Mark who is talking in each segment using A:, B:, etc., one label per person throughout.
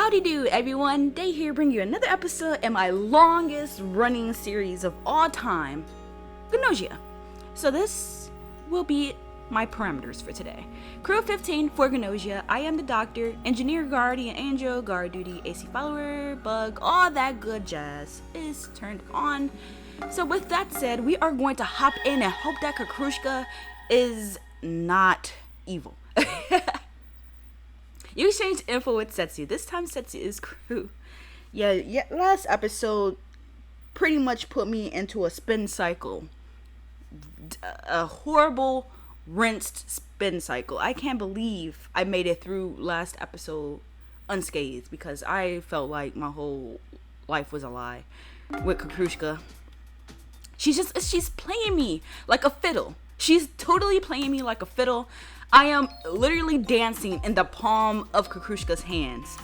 A: Howdy do everyone, Day here bring you another episode in my longest running series of all time, GNOSIA. So this will be my parameters for today. Crew 15 for GNOSIA, I am the doctor, engineer, guardian, angel, guard duty, AC follower, bug, all that good jazz is turned on. So with that said, we are going to hop in and hope that Kukrushka is not evil. You exchanged info with Setsu. This time Setsu is crew. Yeah, last episode pretty much put me into a spin cycle. A horrible, rinsed spin cycle. I can't believe I made it through last episode unscathed because I felt like my whole life was a lie with Kukrushka. She's playing me like a fiddle. She's totally playing me like a fiddle. I am literally dancing in the palm of Kukrushka's hands.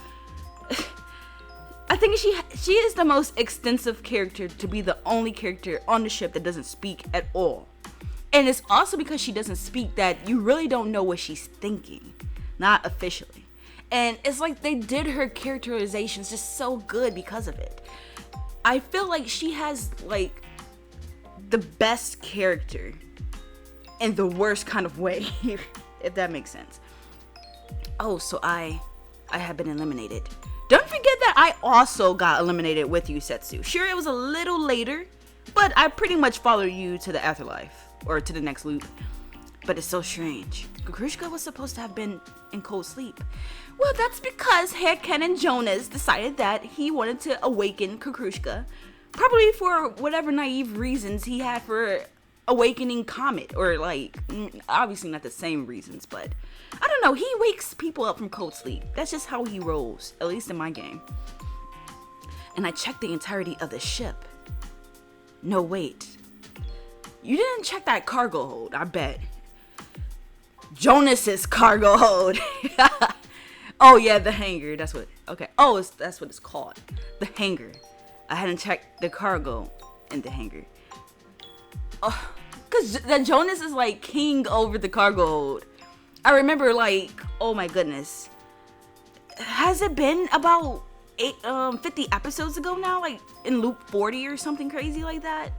A: I think she is the most extensive character to be the only character on the ship that doesn't speak at all. And it's also because she doesn't speak that you really don't know what she's thinking. Not officially. And it's like they did her characterizations just so good because of it. I feel like she has like the best character in the worst kind of way. If that makes sense. Oh, so I have been eliminated. Don't forget that I also got eliminated with you, Setsu. Sure, it was a little later, but I pretty much followed you to the afterlife, or to the next loop. But it's so strange. Kukrushka was supposed to have been in cold sleep. Well, that's because headcanon Jonas decided that he wanted to awaken Kukrushka, probably for whatever naive reasons he had for awakening Comet, or like obviously not the same reasons, but I don't know, he wakes people up from cold sleep. That's just how he rolls, at least in my game. And I checked the entirety of the ship. No, wait, you didn't check that cargo hold, I bet. Jonas's cargo hold. Oh yeah, the hangar, that's what, okay, oh, that's what it's called, the hangar. I hadn't checked the cargo in the hangar. Oh, because the Jonas is like king over the cargo hold. I remember, like, oh my goodness, has it been about 50 episodes ago now, like in loop 40 or something crazy like that,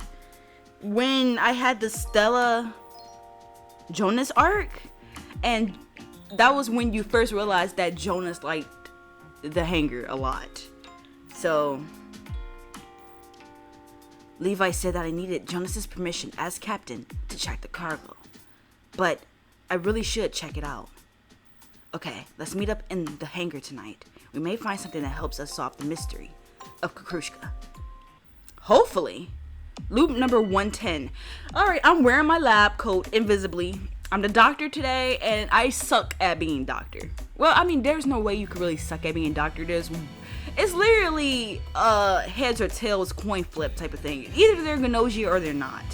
A: when I had the Stella Jonas arc, and that was when you first realized that Jonas liked the hangar a lot. So Levi said that I needed Jonas's permission as captain to check the cargo, but I really should check it out. Okay, let's meet up in the hangar tonight. We may find something that helps us solve the mystery of Kukrushka. Hopefully. Loop number 110. Alright, I'm wearing my lab coat invisibly. I'm the doctor today, and I suck at being doctor. Well, I mean, there's no way you could really suck at being doctor. It's literally heads or tails coin flip type of thing. Either they're GNOSIA or they're not.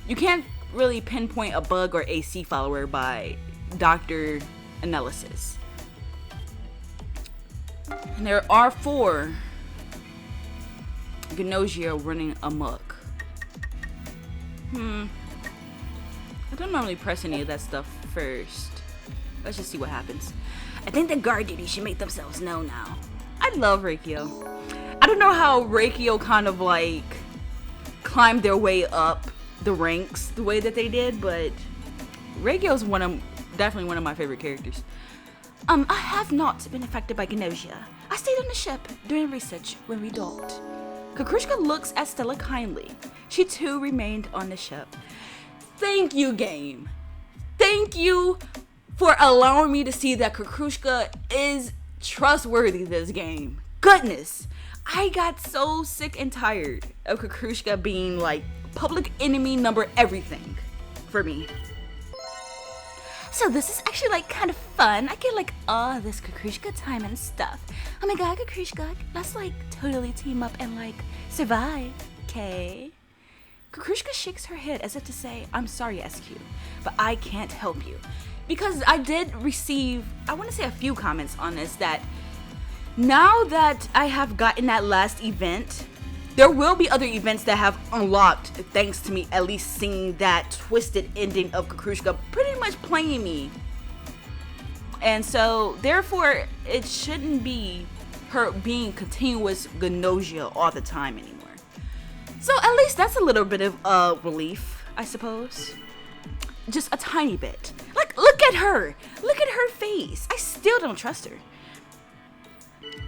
A: You can't really pinpoint a bug or AC follower by doctor analysis. And there are 4 GNOSIA running amok. I don't normally press any of that stuff first. Let's just see what happens. I think the guard duty should make themselves known now. I love Reikio. I don't know how Reikio kind of like climbed their way up the ranks the way that they did, but Reikio's definitely one of my favorite characters. I have not been affected by GNOSIA. I stayed on the ship during research when we docked. Kukrushka looks at Stella kindly. She too remained on the ship. Thank you, game. Thank you for allowing me to see that Kukrushka is trustworthy this game. Goodness, I got so sick and tired of Kukrushka being like public enemy number everything for me. So this is actually like kind of fun. I get like all this Kukrushka time and stuff. Oh my god, Kukrushka, let's like totally team up and like survive, okay? Kukrushka shakes her head as if to say, I'm sorry, SQ, but I can't help you. Because I did receive, I want to say a few comments on this, that now that I have gotten that last event, there will be other events that have unlocked thanks to me at least seeing that twisted ending of Kukrushka pretty much playing me. And so, therefore, it shouldn't be her being continuous GNOSIA all the time anymore. So at least that's a little bit of relief, I suppose. Just a tiny bit. Like, look at her. Look at her face. I still don't trust her.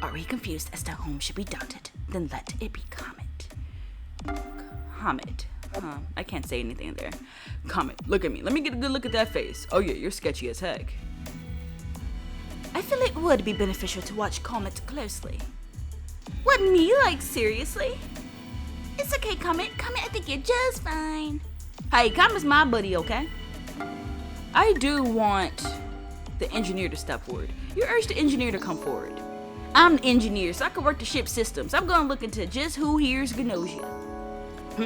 A: Are we confused as to whom should be doubted? Then let it be Comet. Comet. Huh. I can't say anything there. Comet, look at me. Let me get a good look at that face. Oh yeah, you're sketchy as heck. I feel it would be beneficial to watch Comet closely. What, me? Like, seriously? It's okay, Comet. Comet, I think you're just fine. Hey, Comet's my buddy, okay? I do want the engineer to step forward. You urge the engineer to come forward. I'm the engineer, so I can work the ship's systems. I'm gonna look into just who here's GNOSIA.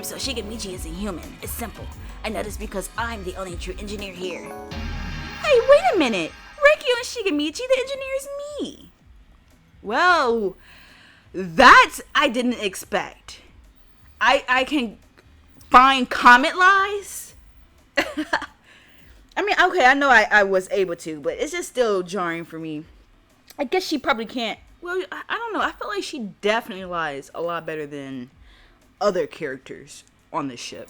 A: So Shigemichi isn't human. It's simple. I know this because I'm the only true engineer here. Hey, wait a minute. Rikyo and Shigemichi, the engineer is me. Well, that I didn't expect. I can find Comet lies? I mean, okay, I know I was able to, but it's just still jarring for me. I guess she probably can't. Well, I don't know. I feel like she definitely lies a lot better than other characters on this ship.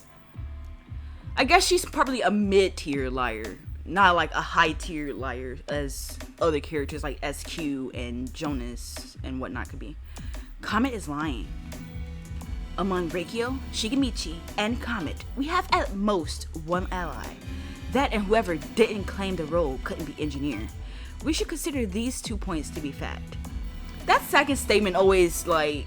A: I guess she's probably a mid-tier liar, not like a high-tier liar as other characters like SQ and Jonas and whatnot could be. Comet is lying. Among Rikyo, Shigemichi, and Comet, we have at most one ally. That and whoever didn't claim the role couldn't be engineer. We should consider these 2 points to be fact. That second statement always, like,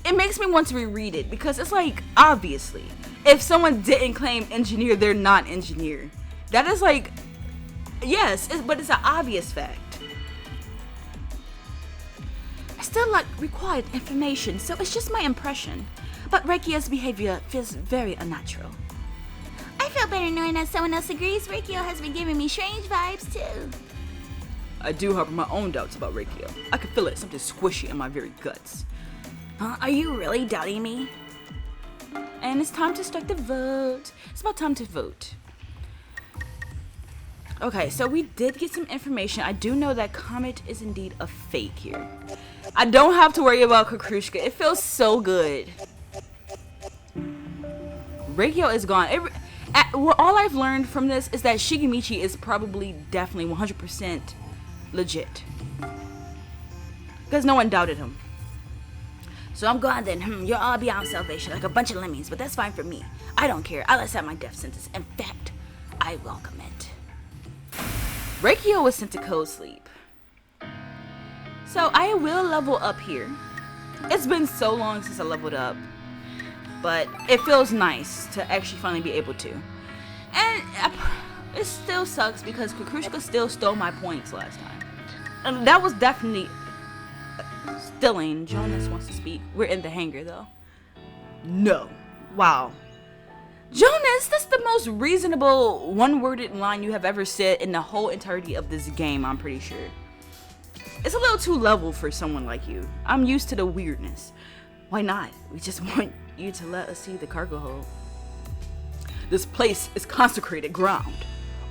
A: it makes me want to reread it because it's like, obviously, if someone didn't claim engineer, they're not engineer. That is like, yes, but it's an obvious fact. I still lack required information, so it's just my impression. But Rikyo's behavior feels very unnatural. I feel better knowing that someone else agrees. Rikyo has been giving me strange vibes too. I do have my own doubts about Rikyo. I can feel it, something squishy in my very guts. Are you really doubting me? And it's time to start the vote. It's about time to vote. Okay, so we did get some information. I do know that Comet is indeed a fake here. I don't have to worry about Kukrushka. It feels so good. Rikyo is gone. All I've learned from this is that Shigemichi is probably definitely 100% legit. Because no one doubted him. So I'm gone then. You'll all be on salvation like a bunch of lemmings, but that's fine for me. I don't care. I'll accept my death sentence. In fact, I welcome it. Rikyo was sent to cold sleep. So I will level up here. It's been so long since I leveled up. But it feels nice to actually finally be able to. And it still sucks because Kukrushka still stole my points last time. And that was definitely stealing. Jonas wants to speak. We're in the hangar though. No. Wow. Jonas, that's the most reasonable one-worded line you have ever said in the whole entirety of this game, I'm pretty sure. It's a little too level for someone like you. I'm used to the weirdness. Why not? We just want you to let us see the cargo hold. This place is consecrated ground.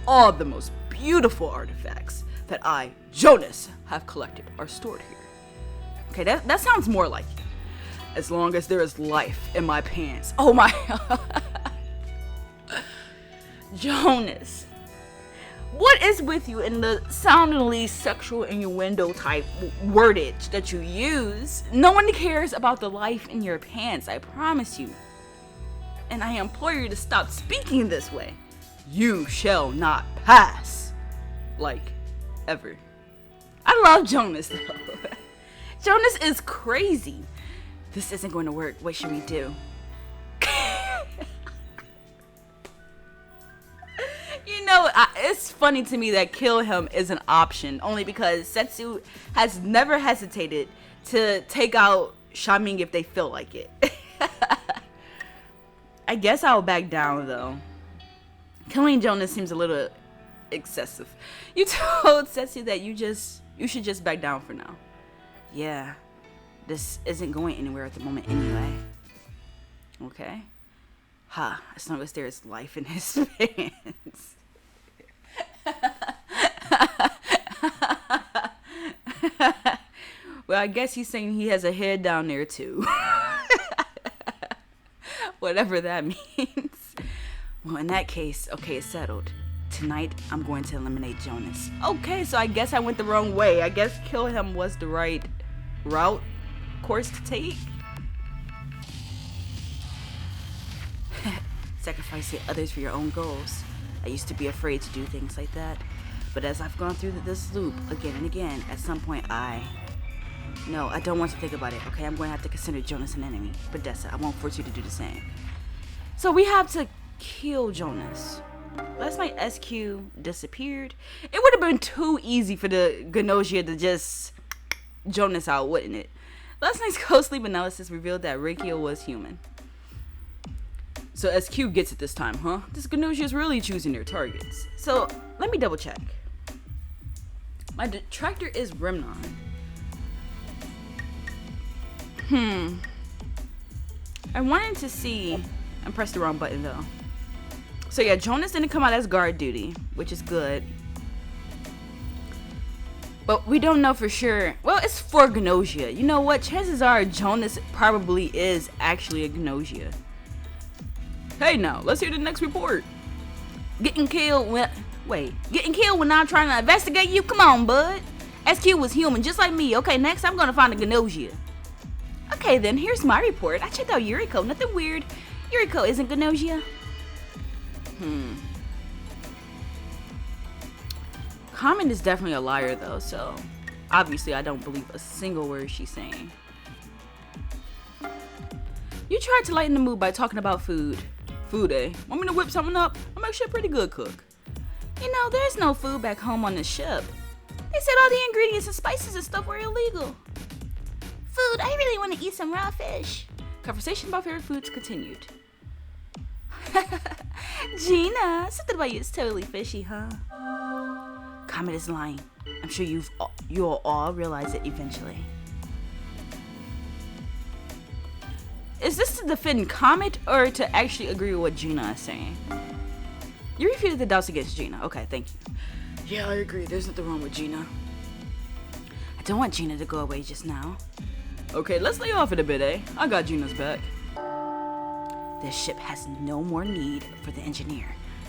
A: All the most beautiful artifacts that I, Jonas, have collected are stored here. Okay, that sounds more like you. As long as there is life in my pants. Oh my. Jonas. What is with you in the soundingly sexual innuendo type wordage that you use? No one cares about the life in your pants, I promise you. And I implore you to stop speaking this way. You shall not pass. Like, ever. I love Jonas though. Jonas is crazy. This isn't going to work. What should we do? You know, it's funny to me that kill him is an option, only because Setsu has never hesitated to take out Shaming if they feel like it. I guess I'll back down though. Killing Jonas seems a little excessive. You told Setsu that you should just back down for now. Yeah, this isn't going anywhere at the moment anyway. Okay. Ha, as long as there's life in his pants. Well, I guess he's saying he has a head down there too. Whatever that means. Well, in that case, okay, it's settled. Tonight, I'm going to eliminate Jonas. Okay, so I guess I went the wrong way. I guess kill him was the right course to take. Sacrificing others for your own goals. I used to be afraid to do things like that. But as I've gone through this loop again and again, at some point No, I don't want to think about it, okay? I'm going to have to consider Jonas an enemy. But Dessa, I won't force you to do the same. So we have to kill Jonas. Last night, SQ disappeared. It would have been too easy for the GNOSIA to just Jonas out, wouldn't it? Last night's co-sleep analysis revealed that Reikio was human. So SQ gets it this time, huh? This GNOSIA is really choosing their targets. So, let me double check. My detractor is Remnon. I wanted to see... I pressed the wrong button, though. So yeah, Jonas didn't come out as guard duty, which is good. But we don't know for sure. Well, it's for GNOSIA. You know what? Chances are Jonas probably is actually a GNOSIA. Hey now, let's hear the next report. Getting killed when I'm trying to investigate you? Come on, bud. SQ was human, just like me. Okay, next I'm gonna find a GNOSIA. Okay then, here's my report. I checked out Yuriko. Nothing weird. Yuriko isn't GNOSIA. Common is definitely a liar though, so obviously I don't believe a single word she's saying. You tried to lighten the mood by talking about food. Food, eh? Want me to whip something up? I'm actually a pretty good cook. You know, there's no food back home on the ship. They said all the ingredients and spices and stuff were illegal. Food, I really want to eat some raw fish. Conversation about favorite foods continued. Gina, something about you is totally fishy, huh? Comet is lying. I'm sure you'll all realize it eventually. Is this to defend Comet or to actually agree with what Gina is saying? You refuted the doubts against Gina. Okay, thank you. Yeah, I agree. There's nothing wrong with Gina. I don't want Gina to go away just now. Okay, let's lay off it a bit, eh? I got Gina's back. This ship has no more need for the engineer.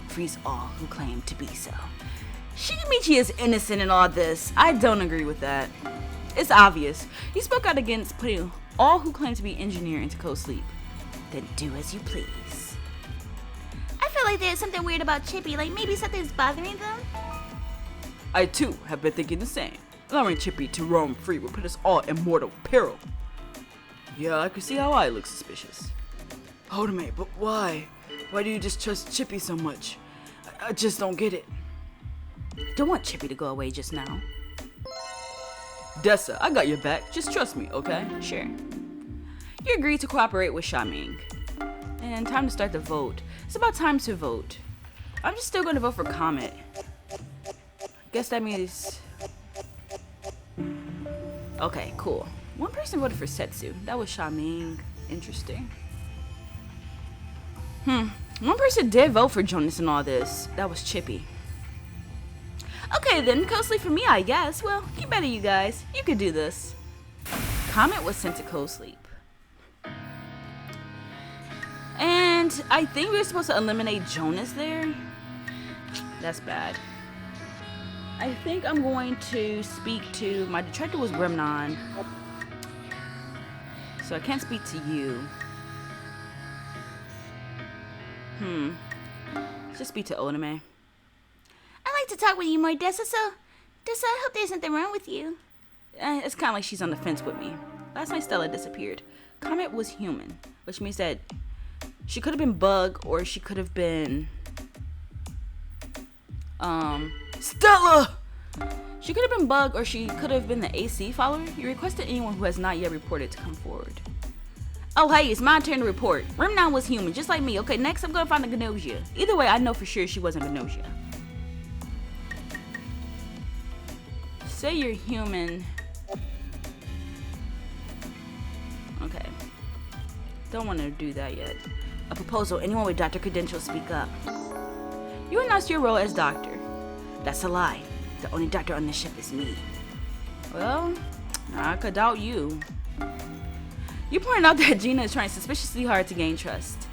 A: Freeze all who claim to be so. Shigemichi is innocent in all this. I don't agree with that. It's obvious. He spoke out against putting all who claim to be engineer into co-sleep. Then do as you please. I feel like there's something weird about Chippy, like maybe something's bothering them. I too have been thinking the same. Allowing Chippy to roam free will put us all in mortal peril. Yeah, I can see how I look suspicious. Hold me, but why? Why do you just trust Chippy so much? I just don't get it. Don't want Chippy to go away just now. Dessa, I got your back. Just trust me, okay? Sure. You agreed to cooperate with Shaming. And time to start the vote. It's about time to vote. I'm just still going to vote for Comet. Guess that means... Okay, cool. One person voted for Setsu. That was Shaming. Interesting. One person did vote for Jonas in all this. That was Chippy. Okay then, co-sleep for me, I guess. Well, you better, you guys. You could do this. Comet was sent to co-sleep. And I think we were supposed to eliminate Jonas there. That's bad. I think I'm going to speak to... My detractor was Remnon. So I can't speak to you. Just speak to Oname. I like to talk with you more, Dessa, so... Dessa, I hope there's nothing wrong with you. It's kind of like she's on the fence with me. Last night Stella disappeared. Comet was human, which means that she could have been Bug, or she could have been... Stella! She could have been Bug, or she could have been the AC follower. You requested anyone who has not yet reported to come forward. Oh, hey, it's my turn to report. Remnon was human, just like me. Okay, next I'm gonna find the GNOSIA. Either way, I know for sure she wasn't GNOSIA. Say you're human. Okay. Don't want to do that yet. A proposal. Anyone with doctor credentials, speak up. You announced your role as doctor. That's a lie. The only doctor on the ship is me. Well, I could doubt you. You pointed out that Gina is trying suspiciously hard to gain trust.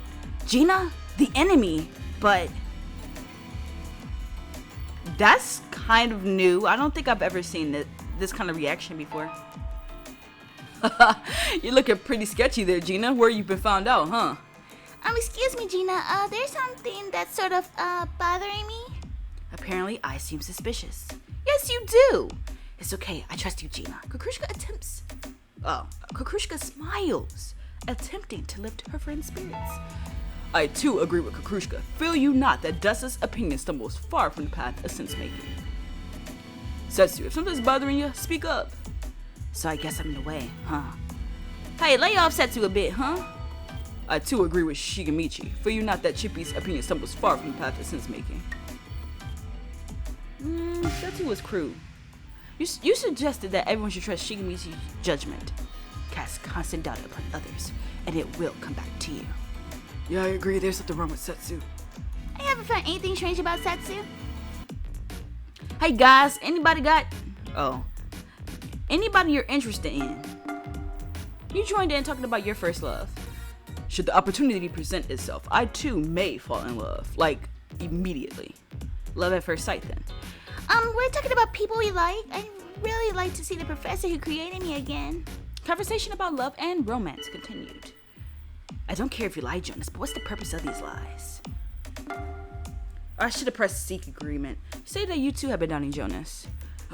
A: Gina? The enemy? But that's kind of new. I don't think I've ever seen this kind of reaction before. You're looking pretty sketchy there, Gina. Where you been found out, huh?
B: Excuse me, Gina. There's something that's sort of, bothering me.
A: Apparently, I seem suspicious. Yes, you do. It's okay. I trust you, Gina. Kukrushka smiles, attempting to lift her friend's spirits. I too agree with Kukrushka. Feel you not that Dusta's opinion stumbles far from the path of sense-making? Setsu, if something's bothering you, speak up. So I guess I'm in the way, huh? Hey, lay off Setsu a bit, huh? I too agree with Shigemichi. Feel you not that Chippy's opinion stumbles far from the path of sense-making? Setsu was crude. You suggested that everyone should trust Shigemichi's judgment. Cast constant doubt upon others, and it will come back to you. Yeah, I agree. There's something wrong with Setsu.
B: I haven't found anything strange about Setsu.
A: Hey guys, anybody you're interested in? You joined in talking about your first love. Should the opportunity present itself, I too may fall in love. Like, immediately. Love at first sight then.
B: We're talking about people we like. I'd really like to see the professor who created me again.
A: Conversation about love and romance continued. I don't care if you lie, Jonas, but what's the purpose of these lies? I should have pressed seek agreement. Say that you too have been doubting Jonas.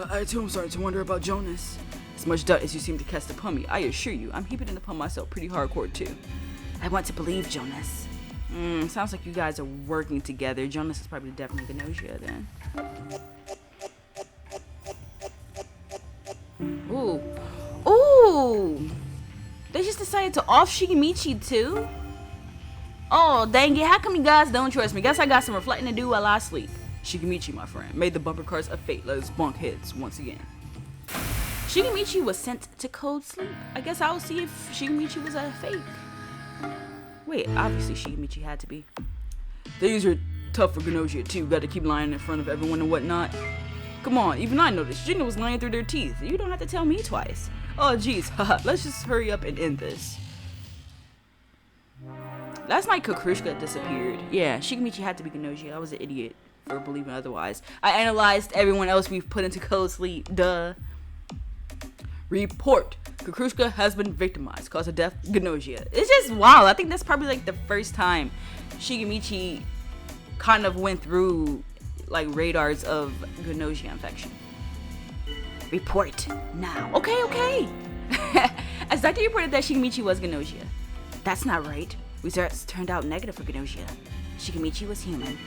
A: I too am starting to wonder about Jonas. As much doubt as you seem to cast upon me, I assure you, I'm heaping it upon myself pretty hardcore too. I want to believe Jonas. Sounds like you guys are working together. Jonas is probably definitely GNOSIA then. Ooh! They just decided to off Shigemichi too? Oh, dang it. How come you guys don't trust me? Guess I got some reflecting to do while I sleep. Shigemichi, my friend, made the bumper cars of fate let us bunk heads once again. Shigemichi was sent to cold sleep. I guess I'll see if Shigemichi was a fake. Wait, obviously Shigemichi had to be. These are tough for GNOSIA too. Gotta keep lying in front of everyone and whatnot. Come on, even I noticed. Gina was lying through their teeth. You don't have to tell me twice. Oh jeez, haha, let's just hurry up and end this. Last night Kukrushka disappeared. Yeah, Shigemichi had to be GNOSIA. I was an idiot for believing otherwise. I analyzed everyone else we've put into cold sleep. Duh. Report. Kukrushka has been victimized. Cause of death, GNOSIA. It's just wild. I think that's probably like the first time Shigemichi kind of went through like radars of GNOSIA infection. Report now. Okay. As Dr. reported that Shigemichi was GNOSIA. That's not right. Results turned out negative for GNOSIA. Shigemichi was human.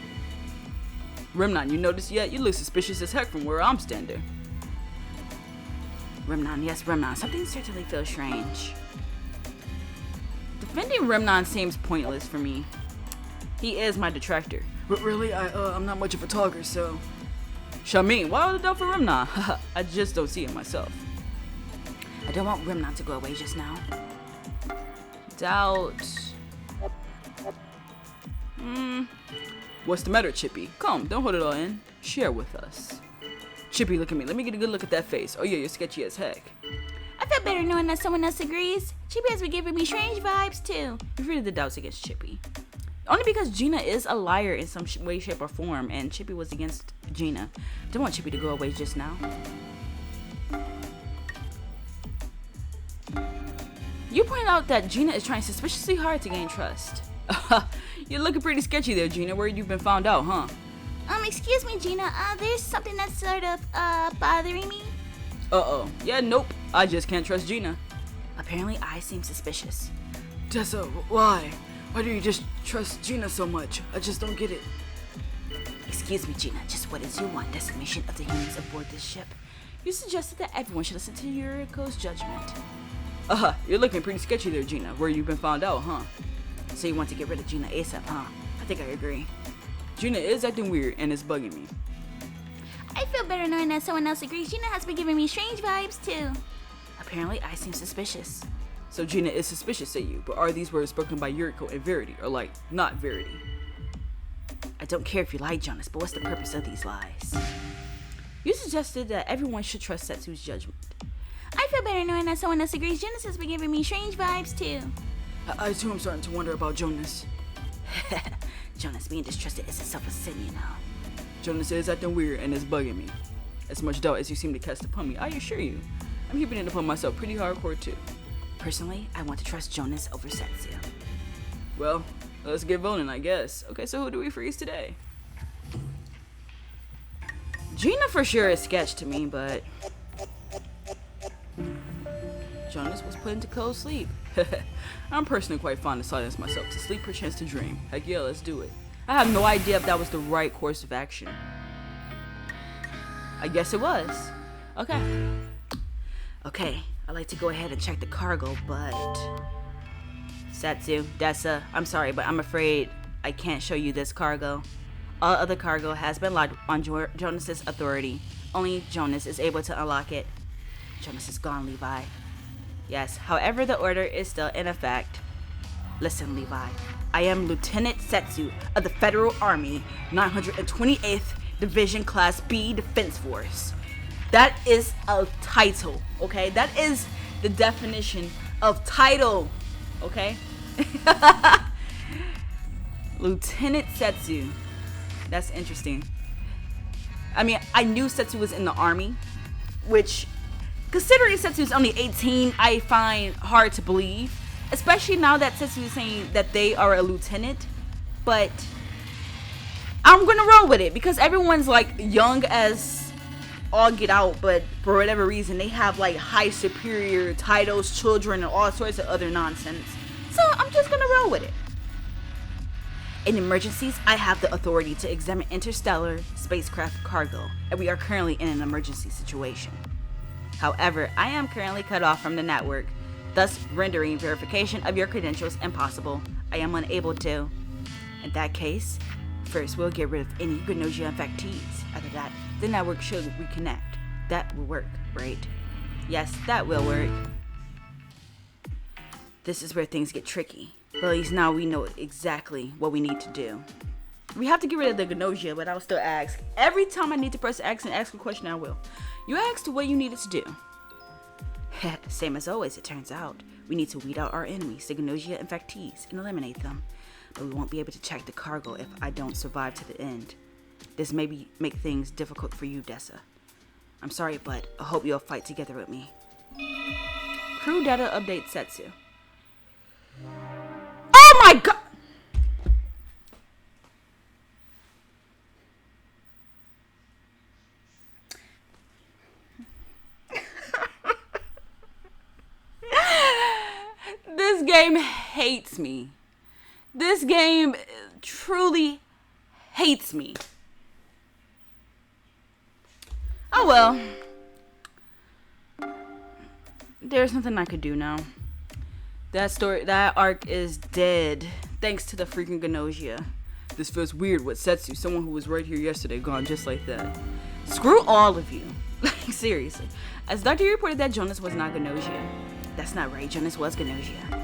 A: Remnon, you noticed yet? You look suspicious as heck from where I'm standing. Remnon, yes, Remnon. Something certainly feels strange. Defending Remnon seems pointless for me. He is my detractor. But really, I'm not much of a talker, so... Shamin, why would I doubt for Remnon? I just don't see it myself. I don't want Remnon to go away just now. Doubt... What's the matter, Chippy? Come, don't hold it all in. Share with us. Chippy, look at me. Let me get a good look at that face. Oh yeah, you're sketchy as heck.
B: I feel better knowing that someone else agrees. Chippy has been giving me strange vibes too.
A: You've really the doubts against Chippy. Only because Gina is a liar in some way, shape, or form, and Chippy was against Gina. Don't want Chippy to go away just now. You pointed out that Gina is trying suspiciously hard to gain trust. You're looking pretty sketchy there, Gina. Where you been found out, huh?
B: Excuse me, Gina. There's something that's sort of, bothering me.
A: Uh-oh. Yeah, nope. I just can't trust Gina. Apparently, I seem suspicious. Tessa, why? Why do you just trust Gina so much? I just don't get it. Excuse me, Gina. Just what is your one decimation of the humans aboard this ship? You suggested that everyone should listen to Yuriko's judgment. You're looking pretty sketchy there, Gina. Where you been found out, huh? So you want to get rid of Gina ASAP, huh? I think I agree. Gina is acting weird and it's bugging me.
B: I feel better knowing that someone else agrees. Gina has been giving me strange vibes too.
A: Apparently, I seem suspicious. So Gina is suspicious at you, but are these words spoken by Yuriko and Verity, or like, not Verity? I don't care if you lie, Jonas, but what's the purpose of these lies? You suggested that everyone should trust Setsu's judgment.
B: I feel better knowing that someone else agrees. Jonas has been giving me strange vibes, too.
C: I too am starting to wonder about Jonas.
A: Jonas being distrusted is itself a sin, you know.
C: Jonas is acting weird and is bugging me. As much doubt as you seem to cast upon me, I assure you, I'm keeping it upon myself pretty hardcore too.
A: Personally, I want to trust Jonas over Setsu.
C: Well, let's get voting, I guess. Okay, so who do we freeze today?
A: Gina for sure is sketch to me, but Jonas was put into cold sleep.
C: I'm personally quite fond of silence myself to sleep perchance to dream. Heck yeah, let's do it. I have no idea if that was the right course of action.
A: I guess it was. Okay. Okay, I'd like to go ahead and check the cargo, but Setsu, Dessa, I'm sorry, but I'm afraid I can't show you this cargo. All other cargo has been locked on Jonas's authority. Only Jonas is able to unlock it. Jonas is gone, Levi. Yes, however, the order is still in effect. Listen, Levi. I am Lieutenant Setsu of the Federal Army, 928th Division Class B Defense Force. That is a title, okay? That is the definition of title, okay? Lieutenant Setsu. That's interesting. I mean, I knew Setsu was in the army, which, considering Setsu is only 18, I find hard to believe. Especially now that Setsu is saying that they are a lieutenant. But I'm gonna roll with it because everyone's like young as all get out, but for whatever reason they have like high superior titles, children, and all sorts of other nonsense. So I'm just gonna roll with it. In emergencies, I have the authority to examine interstellar spacecraft cargo, and we are currently in an emergency situation. However, I am currently cut off from the network, thus rendering verification of your credentials impossible. I am unable to. In that case, first we'll get rid of any GNOSIA infectees. After that, the network should reconnect. That will work, right? Yes, that will work. This is where things get tricky. But at least now we know exactly what we need to do. We have to get rid of the GNOSIA, but I'll still ask. Every time I need to press X and ask a question, I will. You asked what you needed to do. Same as always, it turns out. We need to weed out our enemies, the GNOSIA infectees, and eliminate them. But we won't be able to check the cargo if I don't survive to the end. This may make things difficult for you, Dessa. I'm sorry, but I hope you'll fight together with me. Crew data update Setsu. Oh my god! This game hates me. This game truly hates me. Oh well. There's nothing I could do now. That arc is dead. Thanks to the freaking GNOSIA.
C: This feels weird with Setsu, someone who was right here yesterday, gone just like that.
A: Screw all of you. Like, seriously. As Dr. reported that Jonas was not GNOSIA. That's not right. Jonas was GNOSIA.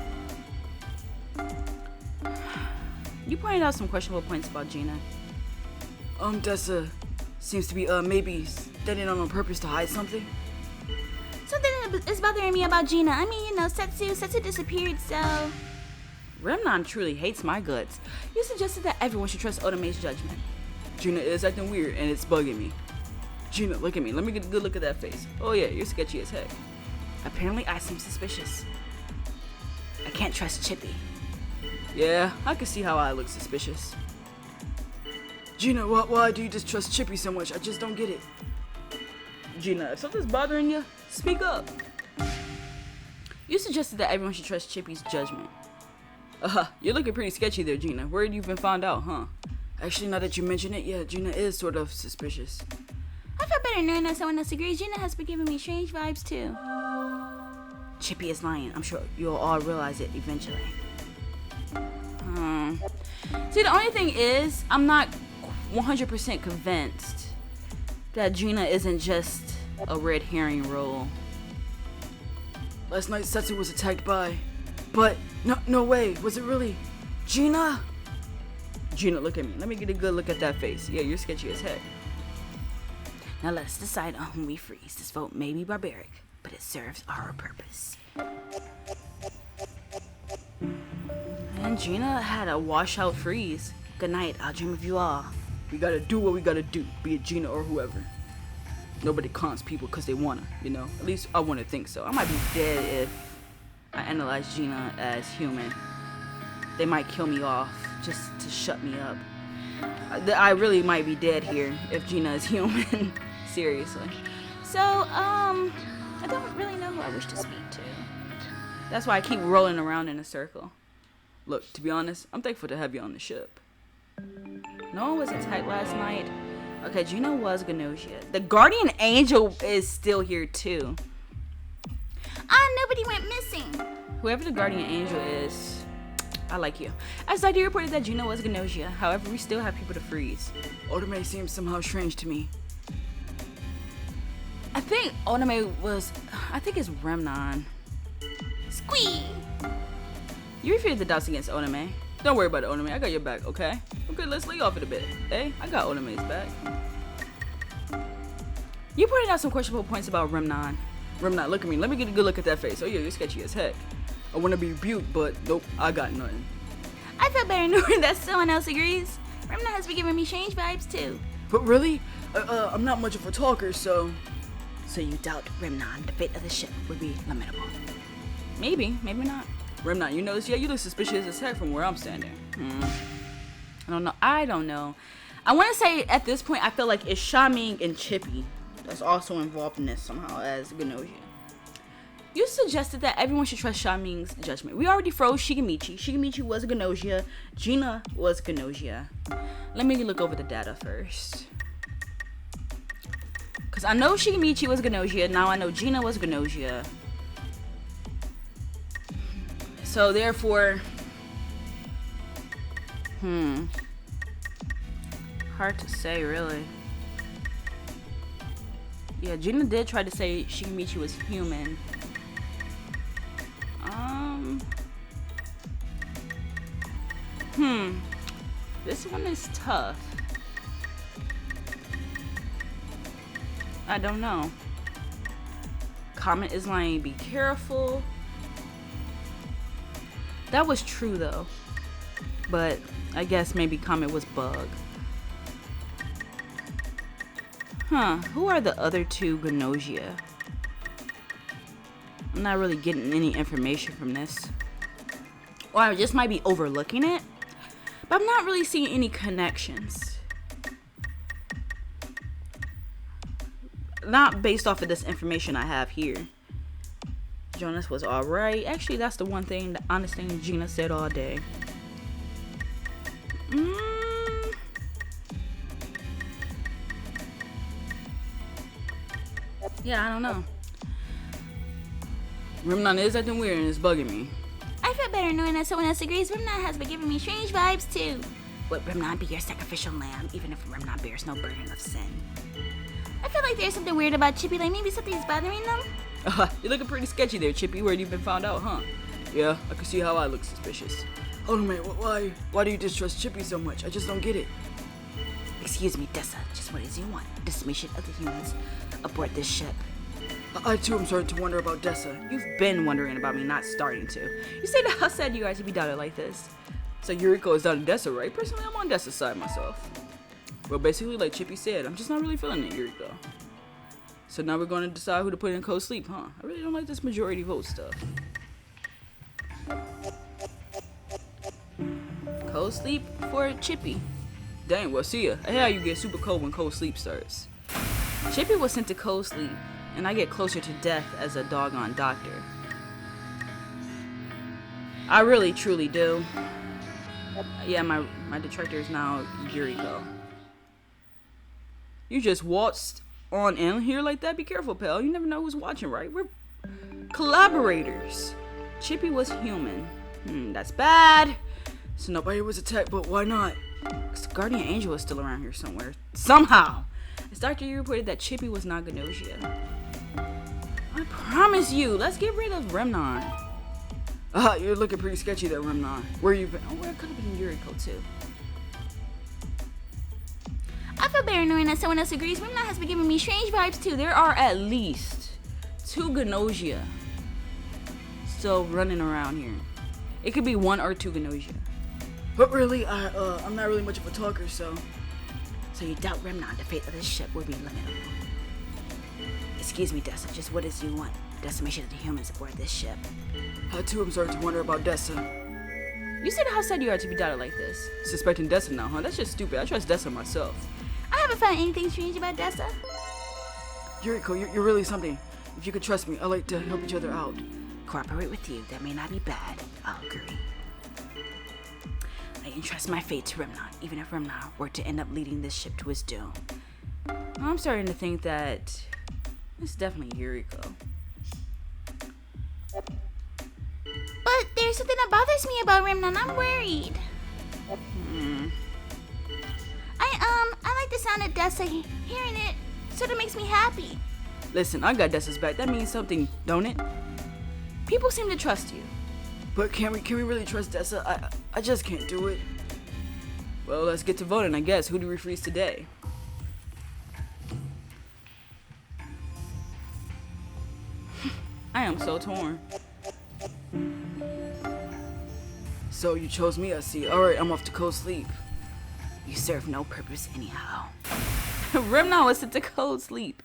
A: You pointed out some questionable points about Gina.
C: Dessa seems to be, maybe standing on purpose to hide something.
B: Something is bothering me about Gina. I mean, you know, Setsu disappeared, so...
A: Remnon truly hates my guts. You suggested that everyone should trust Odame's judgment.
C: Gina is acting weird, and it's bugging me. Gina, look at me. Let me get a good look at that face. Oh yeah, you're sketchy as heck.
A: Apparently, I seem suspicious. I can't trust Chippy.
C: Yeah, I can see how I look suspicious. Gina, why do you just trust Chippy so much? I just don't get it. Gina, if something's bothering you, speak up.
A: You suggested that everyone should trust Chippy's judgment.
C: You're looking pretty sketchy there, Gina. Where have you been found out, huh? Actually, now that you mention it, yeah, Gina is sort of suspicious.
B: I feel better knowing that someone else agrees. Gina has been giving me strange vibes, too.
A: Chippy is lying. I'm sure you'll all realize it eventually. See, the only thing is, I'm not 100% convinced that Gina isn't just a red herring role.
C: Last night, Setsu was attacked by... But, no way, was it really Gina? Gina, look at me. Let me get a good look at that face. Yeah, you're sketchy as heck.
A: Now let's decide on whom we freeze. This vote may be barbaric, but it serves our purpose. And Gina had a washout freeze. Good night, I'll dream of you all.
C: We gotta do what we gotta do, be it Gina or whoever. Nobody cons people because they wanna, you know? At least I wanna think so. I might be dead if I analyze Gina as human. They might kill me off just to shut me up. I really might be dead here if Gina is human. Seriously.
B: So, I don't really know who I wish to speak to.
A: That's why I keep rolling around in a circle.
C: Look, to be honest, I'm thankful to have you on the ship.
A: No one was attacked last night. Okay, Gina was GNOSIA. The guardian angel is still here too.
B: Nobody went missing.
A: Whoever the guardian angel is, I like you. As I reported that Gina was GNOSIA. However, we still have people to freeze.
C: Otome seems somehow strange to me.
A: I think it's Remnon.
B: Squee!
A: You refuted the doubts against Otome.
C: Don't worry about it, Otome. I got your back, okay? Okay, let's lay off it a bit. Hey, I got Otome's back.
A: You pointed out some questionable points about Remnon.
C: Remnant, look at me. Let me get a good look at that face. Oh yeah, you're sketchy as heck. I want to be rebuked, but nope, I got nothing.
B: I feel better knowing that someone else agrees. Remna has been giving me strange vibes too.
C: But really? I'm not much of a talker, so...
A: So you doubt Remnon, the fate of the ship would be lamentable? Maybe, maybe not.
C: Remnant, you notice? Yeah, you look suspicious as heck from where I'm standing.
A: I don't know. I want to say at this point, I feel like it's Shaming and Chippy that's also involved in this somehow as GNOSIA. You suggested that everyone should trust Shaming's judgment. We already froze Shigemichi. Shigemichi was GNOSIA. Gina was GNOSIA. Let me look over the data first. Because I know Shigemichi was GNOSIA. Now I know Gina was GNOSIA. So therefore... Hard to say, really. Yeah, Gina did try to say Shigemichi was human. This one is tough. I don't know. Comet is lying, be careful. That was true though. But I guess maybe Comet was bug. Who are the other two GNOSIA? I'm not really getting any information from this. Or I just might be overlooking it. But I'm not really seeing any connections. Not based off of this information I have here. Jonas was alright. Actually, that's the one thing, the honest thing Gina said all day. Yeah, I don't know.
C: Remnant is acting weird and it's bugging me.
B: I feel better knowing that someone else agrees. Remna has been giving me strange vibes too.
A: Would Remnon be your sacrificial lamb, even if Remnon bears no burden of sin?
B: I feel like there's something weird about Chippy, like maybe something's bothering them.
C: You're looking pretty sketchy there, Chippy. Where have you been found out, huh? Yeah, I can see how I look suspicious. Oh man, why do you distrust Chippy so much? I just don't get it.
A: Excuse me, Dessa. Just what is you want? Decimation of the humans aboard this ship.
C: I too am starting to wonder about Dessa.
A: You've been wondering about me, not starting to. You say that how sad you guys would be doubted like this.
C: So Yuriko is down to Dessa, right? Personally, I'm on Dessa's side myself. Well, basically, like Chippy said, I'm just not really feeling it, Yuriko. So now we're going to decide who to put in co-sleep, huh? I really don't like this majority vote stuff.
A: Co-sleep for Chippy.
C: Dang, well, see ya. I hear how you get super cold when co-sleep starts.
A: Chippy was sent to co-sleep, and I get closer to death as a doggone doctor. I really, truly do. Yeah, my detractor is now Yuriko.
C: You just waltzed on in here like that? Be careful, pal. You never know who's watching, right? We're collaborators.
A: Chippy was human. That's bad.
C: So nobody was attacked, but why not?
A: Because the guardian angel is still around here somewhere. Somehow. As Dr. Yu reported that Chippy was not GNOSIA. I promise you, let's get rid of Remnon.
C: You're looking pretty sketchy there, Remnon. Where you been?
A: Oh, where could have been Yuriko too.
B: I feel better knowing that someone else agrees. Remna has been giving me strange vibes too.
A: There are at least
C: 2 GNOSIA still running around here. It could be 1 or 2 GNOSIA. But really, I'm not really much of a talker, so.
B: So you doubt Remnon, the fate of this ship will be limitable. Excuse me, Dessa, just what is you want? Decimation of the humans aboard this ship.
C: I too am starting to wonder about Dessa. You said how sad you are to be doubted like this. Suspecting Dessa now, huh? That's just stupid. I trust Dessa myself.
B: I haven't found anything strange about Dessa.
C: Yuriko, you're really something. If you could trust me, I'd like to help each other out.
B: Cooperate with you, that may not be bad. I'll agree. I entrust my fate to Remnon, even if Remnon were to end up leading this ship to its doom.
C: I'm starting to think that it's definitely Yuriko.
B: But there's something that bothers me about Remnon. I'm worried. I like the sound of Dessa. Hearing it sort of makes me happy.
C: Listen, I got Dessa's back. That means something, don't it? People seem to trust you. But can we really trust Dessa? I just can't do it. Well, let's get to voting, I guess. Who do we freeze today? I am so torn. So you chose me, I see. Alright, I'm off to cold sleep.
B: You serve no purpose anyhow.
C: Remnon was sent to cold sleep.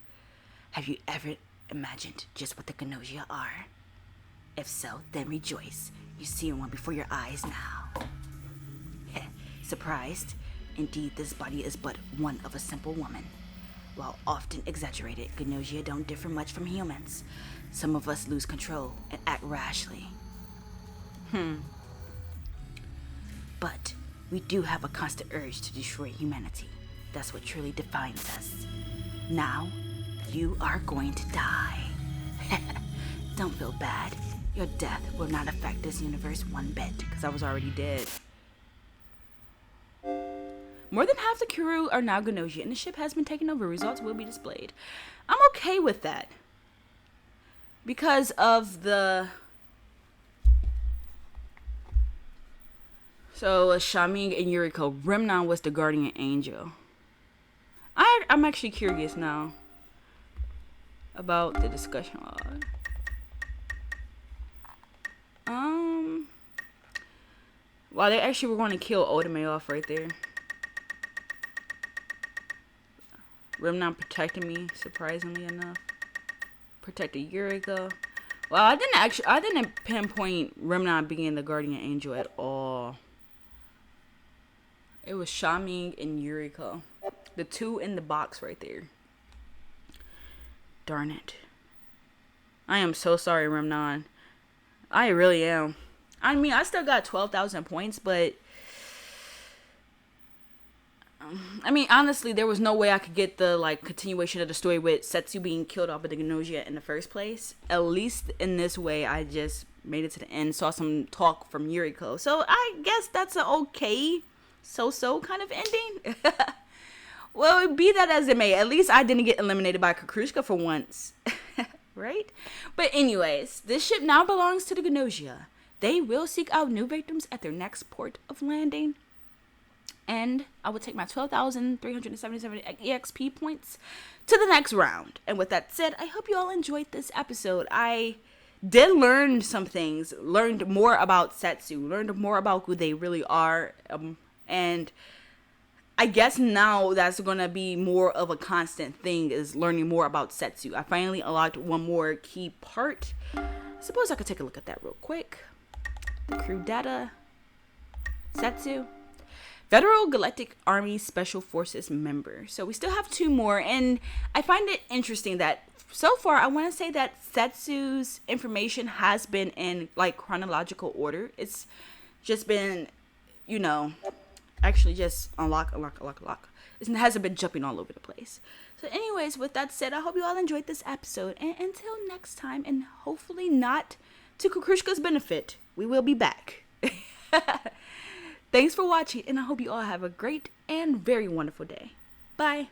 B: Have you ever imagined just what the GNOSIA are? If so, then rejoice. You see one before your eyes now. Surprised? Indeed, this body is but one of a simple woman. While often exaggerated, GNOSIA don't differ much from humans. Some of us lose control and act rashly. But we do have a constant urge to destroy humanity. That's what truly defines us. Now, you are going to die. Don't feel bad. Your death will not affect this universe one bit.
C: Because I was already dead. More than half the crew are now GNOSIA, and the ship has been taken over. Results will be displayed. I'm okay with that. Because of the... So, Shaming and Yuriko. Remnon was the guardian angel. I'm actually curious now about the discussion log. Wow, they actually were going to kill Otome off right there. Remnon protected me, surprisingly enough. Protected Yuriko. Wow, I didn't pinpoint Remnon being the guardian angel at all. It was Shaming and Yuriko. The 2 in the box right there. Darn it. I am so sorry, Remnon. I really am. I mean, I still got 12,000 points, but... I mean, honestly, there was no way I could get the, continuation of the story with Setsu being killed off by the GNOSIA in the first place. At least in this way, I just made it to the end, saw some talk from Yuriko. So, I guess that's an okay, so-so kind of ending. Well, be that as it may, at least I didn't get eliminated by Kukrushka for once. Right? But anyways, this ship now belongs to the GNOSIA. They will seek out new victims at their next port of landing. And I will take my 12,377 EXP points to the next round. And with that said, I hope you all enjoyed this episode. I did learn some things. Learned more about Setsu. Learned more about who they really are. And I guess now that's going to be more of a constant thing, is learning more about Setsu. I finally unlocked one more key part. I suppose I could take a look at that real quick. The crew data. Setsu. Federal Galactic Army Special Forces member. So we still have 2 more. And I find it interesting that so far, I want to say that Setsu's information has been in chronological order. It's just been, actually just unlock. It hasn't been jumping all over the place. So anyways, with that said, I hope you all enjoyed this episode. And until next time, and hopefully not to Kukrushka's benefit, we will be back. Thanks for watching, and I hope you all have a great and very wonderful day. Bye.